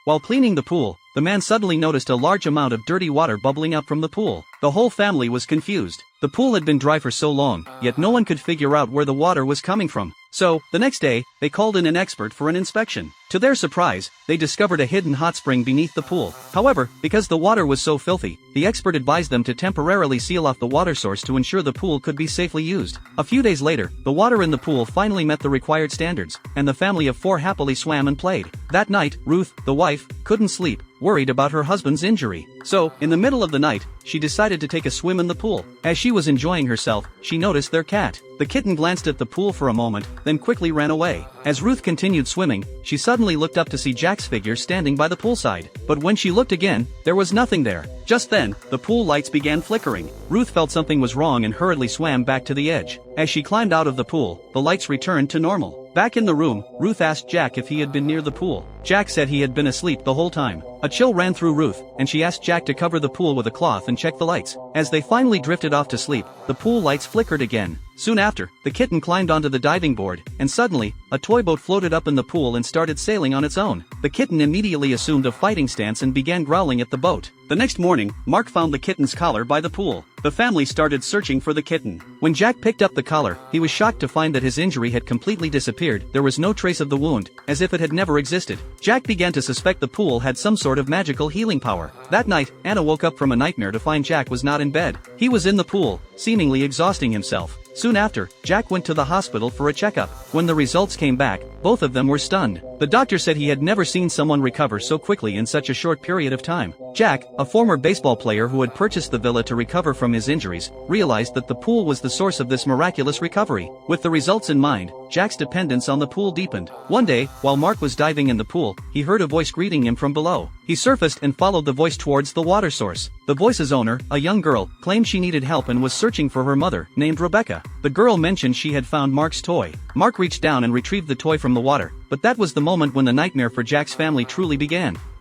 While cleaning the pool, the man suddenly noticed a large amount of dirty water bubbling up from the pool. The whole family was confused. The pool had been dry for so long, yet no one could figure out where the water was coming from. So, the next day, they called in an expert for an inspection. To their surprise, they discovered a hidden hot spring beneath the pool. However, because the water was so filthy, the expert advised them to temporarily seal off the water source to ensure the pool could be safely used. A few days later, the water in the pool finally met the required standards, and the family of 4 happily swam and played. That night, Ruth, the wife, couldn't sleep, worried about her husband's injury. So, in the middle of the night, she decided to take a swim in the pool. As she was enjoying herself, she noticed their cat. The kitten glanced at the pool for a moment, then quickly ran away. As Ruth continued swimming, she suddenly looked up to see Jack's figure standing by the poolside. But when she looked again, there was nothing there. Just then, the pool lights began flickering. Ruth felt something was wrong and hurriedly swam back to the edge. As she climbed out of the pool, the lights returned to normal. Back in the room, Ruth asked Jack if he had been near the pool. Jack said he had been asleep the whole time. A chill ran through Ruth, and she asked Jack to cover the pool with a cloth and check the lights. As they finally drifted off to sleep, the pool lights flickered again. Soon after, the kitten climbed onto the diving board, and suddenly, a toy boat floated up in the pool and started sailing on its own. The kitten immediately assumed a fighting stance and began growling at the boat. The next morning, Mark found the kitten's collar by the pool. The family started searching for the kitten. When Jack picked up the collar, he was shocked to find that his injury had completely disappeared. There was no trace of the wound, as if it had never existed. Jack began to suspect the pool had some sort of magical healing power. That night, Anna woke up from a nightmare to find Jack was not in bed. He was in the pool, seemingly exhausting himself. Soon after, Jack went to the hospital for a checkup. When the results came back, both of them were stunned. The doctor said he had never seen someone recover so quickly in such a short period of time. Jack, a former baseball player who had purchased the villa to recover from his injuries, realized that the pool was the source of this miraculous recovery. With the results in mind, Jack's dependence on the pool deepened. One day, while Mark was diving in the pool, he heard a voice greeting him from below. He surfaced and followed the voice towards the water source. The voice's owner, a young girl, claimed she needed help and was searching for her mother, named Rebecca. The girl mentioned she had found Mark's toy. Mark reached down and retrieved the toy from the water, but that was the moment when the nightmare for Jack's family truly began.